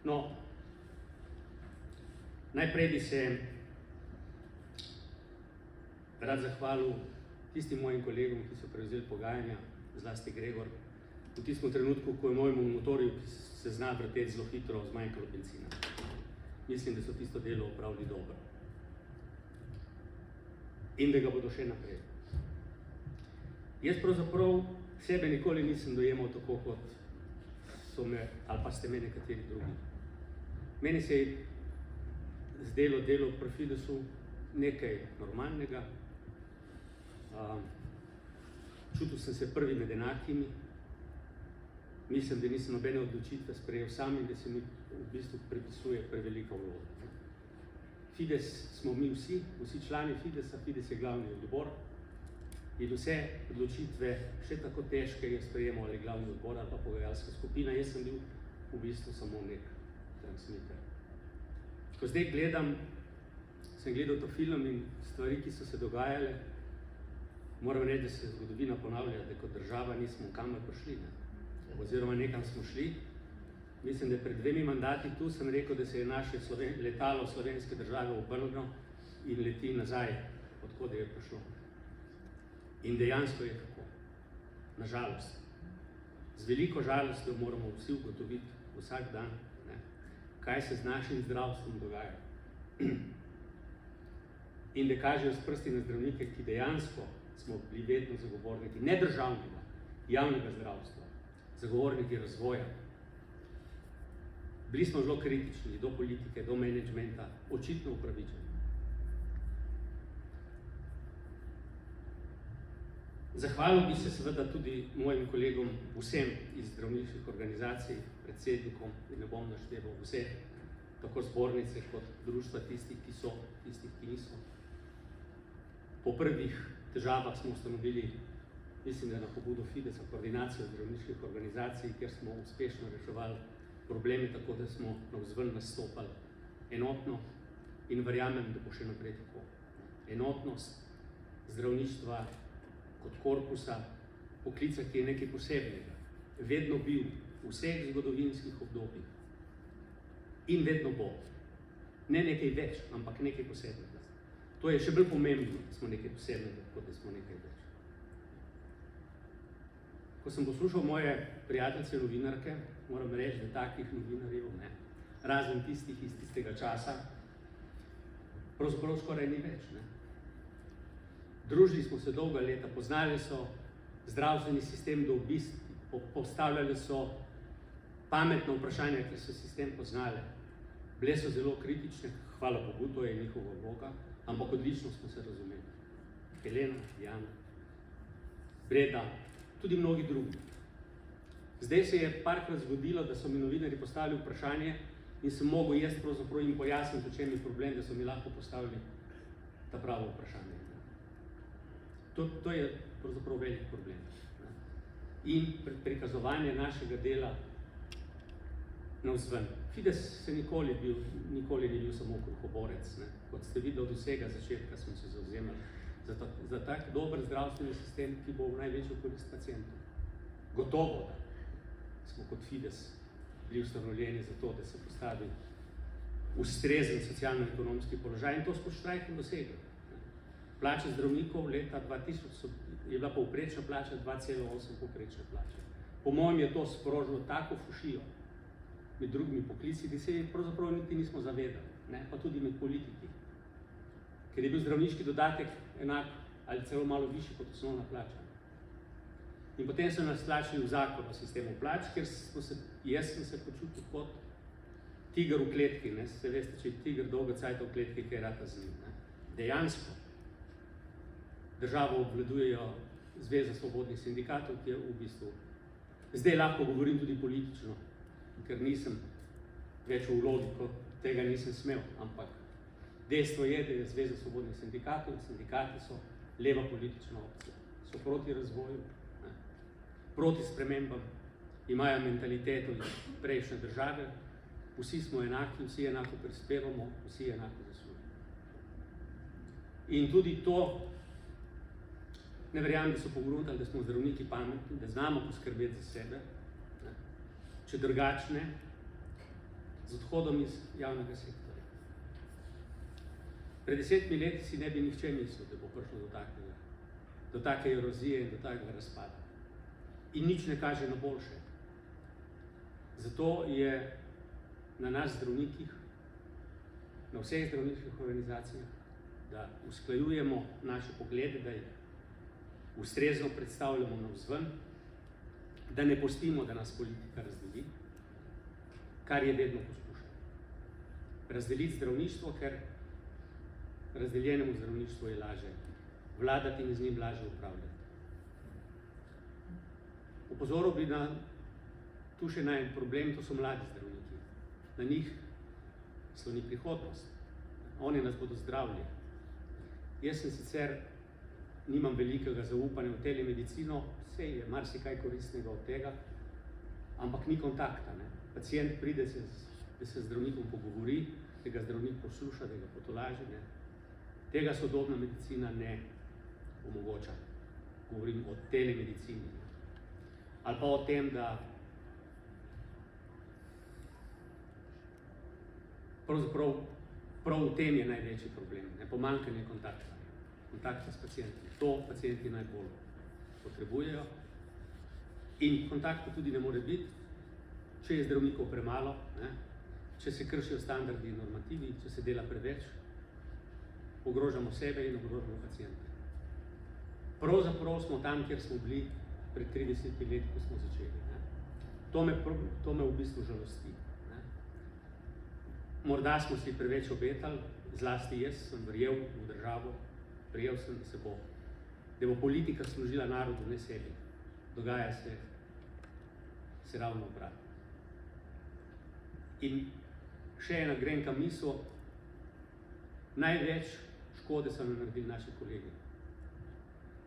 No, najprej bi se rad zahvalil tistim mojim kolegom, ki so prevzeli pogajanja, zlasti Gregor, v tistem trenutku, ko je mojemu motorju, ki se zna vrteti zelo hitro, zmanjkalo benzina. Mislim, da so tisto delo opravili dobro. In da ga bodo še naprej. Jaz pravzaprav sebe nikoli nisem dojemal tako, kot so me, ali pa ste me nekateri drugi. Meni se je zdelo delo pri Fidesu nekaj normalnega. Čutil sem se prvi med enakimi. Mislim, da nisem nobene odločitve sprejel sam in da se mi v bistvu pripisuje prevelika vloga. Fides smo mi vsi člani Fidesa, Fides je glavni odbor in vse odločitve, še tako težke, je sprejemal ali glavni odbor ali pa pogajalska skupina. Jaz sem bil v bistvu samo nek transmiter. Ko zdaj sem gledal to film in stvari, ki so se dogajale, moram reči, da se zgodovina ponavlja, da kot država nismo kamor prišli, oziroma nekam smo šli. Mislim, da pred 2 mandati tu sem rekel, da se je naše letalo slovenske države obrnilo in leti nazaj, odkud je prišlo. In dejansko je tako. Nažalost. Z veliko žalostjo moramo vsi ugotoviti vsak dan, kaj se z našim zdravstvom dogaja. In da kažejo s prsti na zdravnike, ki dejansko smo bili vedno zagovorniki ne državnega, javnega zdravstva, zagovorniki razvoja. Bili smo zelo kritični do politike, do menedžmenta, očitno upravičeni. Zahvalil bi se seveda tudi mojim kolegom, vsem iz zdravniških organizacij, predsednikom, in ne bom našteval vse, tako zbornice kot društva, tistih, ki so, tistih, ki niso. Po prvih težavah smo ustanovili, mislim, da na pobudo Fidesa, koordinacijo zdravniških organizacij, kjer smo uspešno reševali probleme, tako da smo navzven nastopali enotno in verjamem, da bo še naprej tako. Enotnost zdravništva kot korpusa, poklica, ki je nekaj posebnega, vedno bil v vseh zgodovinskih obdobjih in vedno bo. Ne nekaj več, ampak nekaj posebnega. To je še bolj pomembno, da smo nekaj posebnega, kot da smo nekaj več. Ko sem poslušal moje prijateljce novinarke, moram reči, da takih novinarjev, razen tistih iz tistega časa, pravzaprav skoraj ni več. Družili smo se dolga leta, poznali so zdravstveni sistem do obistva, postavljali so pametna vprašanja, ki so sistem poznali. Bile so zelo kritične, hvala Bogu, to je njihova vloga, ampak odlično smo se razumeli. Helena, Jana, Breda, tudi mnogi drugi. Zdaj se je parkrat zgodilo, da so mi novinarji postavili vprašanje in sem mogel jaz pravzaprav jim pojasniti, v čem je problem, da so mi lahko postavili ta pravo vprašanje. To je pravzaprav velik problem. In prikazovanje našega dela navzven. Fides se nikoli ni bil samo kruhoborec. Kot ste videli, od vsega začetka smo se zavzemali za tak dober zdravstveni sistem, ki bo v največjo korist pacientov. Gotovo, da smo kot Fides bili ustanovljeni za to, da se postavi ustrezen socialno-ekonomski položaj in to smo štrajkom dosegli. Plače zdravnikov leta 2000 je bila povprečna plača 2,8 povprečne plače. Po mojem je to sprožilo tako fušijo med drugimi poklici, da se pravzaprav niti nismo zavedali, pa tudi med politiki. Ker je bil zdravniški dodatek enak ali celo malo višji kot osnovna plača. In potem so nas tlačili v zakon o sistemu plač, ker jaz sem se počutil kot tiger v kletki. Se veste, če je tiger dolgo cajta v kletki, kaj rata z njim. Dejansko državo obvladujejo Zveza svobodnih sindikatov, ki je v bistvu, zdaj lahko govorim tudi politično, ker nisem več v vlogi, kot tega nisem smel, ampak dejstvo je, da je Zveza svobodnih sindikatov in sindikati so leva politična opcija. So proti razvoju, proti spremembam, imajo mentaliteto iz prejšnje države, vsi smo enaki, vsi enako prispevamo, vsi enako zaslužimo. In tudi to, ne verjamem, da so pogruntali, da smo zdravniki pametni, da znamo poskrbeti za sebe. Če drugačne, z odhodom iz javnega sektorja. Pred 10 leti si ne bi nihče mislil, da bo prišlo do take erozije in do takega razpada. In nič ne kaže na boljše. Zato je na nas zdravnikih, na vseh zdravniških organizacijah, da usklajujemo naše poglede, da jih ustrezno predstavljamo navzven, da ne pustimo, da nas politika razdeli, kar je vedno poskušal. Razdeliti zdravništvo, ker razdeljenemu zdravništvu je lažje vladati in z njim lažje upravljati. Opozoril bi na tu še na en problem, to so mladi zdravniki. Na njih sloni prihodnost. Oni nas bodo zdravili. Jaz sem sicer nimam velikega zaupanja v telemedicino, sej je marsikaj koristnega od tega, ampak ni kontakta. Ne? Pacient pride, da se zdravnikom pogovori, da ga zdravnik posluša, da ga potolaži. Ne? Tega sodobna medicina ne omogoča. Govorim o telemedicini. Ali pa o tem, da pravzaprav prav v tem je največji problem. Ne? Pomanjkanje kontakta. Kontakta s pacienti. To pacienti najbolj potrebujejo. In kontakta tudi ne more biti, če je zdravnikov premalo, ne? Če se kršijo standardi in normativi, če se dela preveč, ogrožamo sebe in ogrožamo paciente. Pravzaprav smo tam, kjer smo bili pred 30 leti, ko smo začeli. Ne? To me v bistvu žalosti. Ne? Morda smo si preveč obetali, zlasti jaz sem verjel v državo, verjel sem, da bo politika služila narodu, ne sebi. Dogaja se ravno obratno. In še ena grenka misel, največ škode so nam naredili naši kolegi.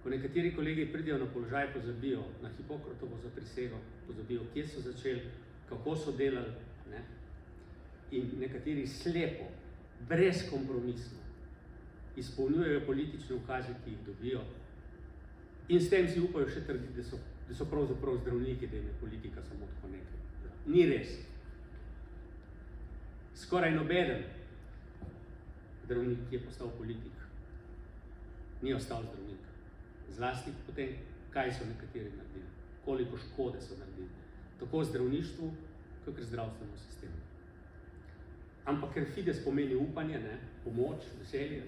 Ko nekateri kolegi pridejo na položaj, pozabijo na Hipokratovo zaprisego, pozabijo, kje so začeli, kako so delali, ne? In nekateri slepo, brezkompromisno izpolnjujejo politične ukaze, ki jih dobijo, in s tem si upajo še trditi, da so pravzaprav zdravniki, da jim je politika samo tako nekaj. Ni res. Skoraj nobeden zdravnik, ki je postal politik, ni ostal zdravnik. Zlasti potem, kaj so nekateri naredili, koliko škode so naredili, tako zdravništvu, kakor zdravstvenemu sistemu. Ampak ker Fides pomeni upanje, ne, pomoč, veselje,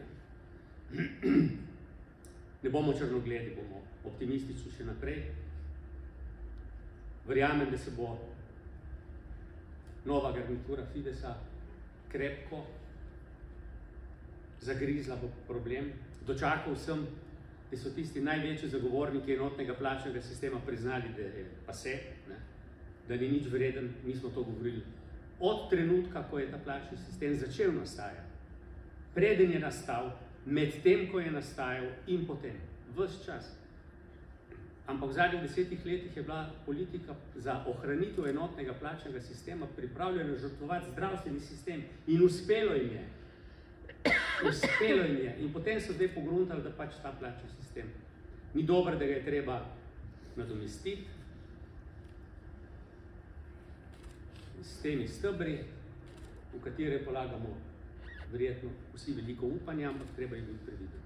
ne bomo črnogledi, bomo optimistični še naprej. Verjamem, da se bo nova garnitura Fidesa krepko zagrizla v problem. Dočakal sem, da so tisti največji zagovorniki enotnega plačnega sistema priznali, da je pase, ne? Da ni nič vreden, mi smo to govorili. Od trenutka, ko je ta plačni sistem začel nastajati, preden je nastal, med tem, ko je nastajal in potem, ves čas. Ampak v zadnjih 10 letih je bila politika za ohranitev enotnega plačnega sistema pripravljena žrtvovati zdravstveni sistem in uspelo jim je. Uspelo jim je. In potem so zdaj pogruntali, da pač ta plačni sistem ni dober, da ga je treba nadomestiti s temi stebri, v katere polagamo verjetno vsi veliko upanja, ampak treba je biti previden.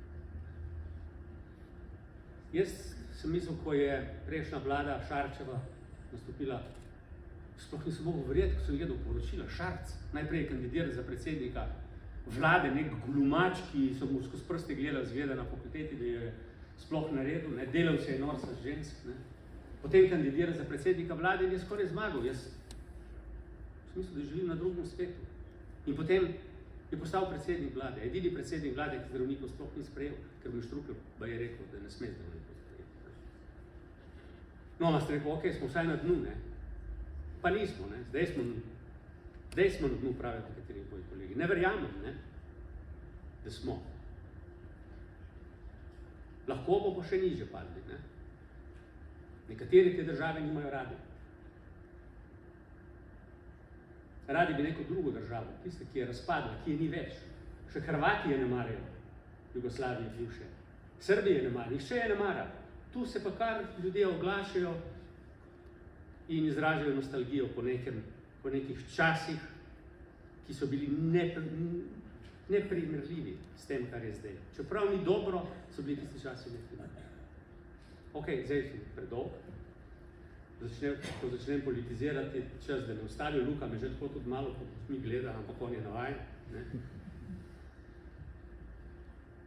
Jaz sem mislil, ko je prejšnja vlada Šarčeva nastopila, sploh nisem mogel verjeti, ko sem gledal poročila, Šarc najprej kandidiral za predsednika vlade, nek glumač, ki so mu skozi prste gledali, zgleda na fakulteti, da je sploh naredil, ne, delal se je norca z žensk, ne. Potem kandidiral za predsednika vlade in je skoraj zmagal. Jaz sem mislil, da živim na drugem svetu. In potem je postal predsednik vlade, edini predsednik vlade, ki zdravnikov sploh ni sprejel, ker bi Štrukelj pa je rekel, da ne sme zdravnikov sprejeti. No, ste rekel, ok, smo vsaj na dnu, ne? Pa nismo, ne? Zdaj smo na dnu, pravijo nekateri moji kolegi. Ne verjamem, ne? Da smo. Lahko bomo še nižje padli, ne? Nekateri te države nimajo radi. Radi bi neko drugo državo, tiste, ki je razpadla, ki je ni več. Še Hrvati je ne marajo, Jugoslavije bivše. Srbije ne mara, nihče je ne mara. Tu se pa kar ljudje oglašajo in izražajo nostalgijo po nekih časih, ki so bili neprimerljivi s tem, kar je zdaj. Čeprav ni dobro, so bili tisti časi neprimerljivi. Ok, zdaj sem predolg. Ko začnem politizirati, čas, da ne ustavijo, Luka me že tako tudi malo mi gleda, ampak on je navajen.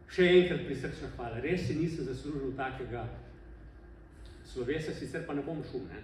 Še enkrat prisrčna hvala. Res si nisem zaslužil takega slovesa, sicer pa ne bom šum, ne?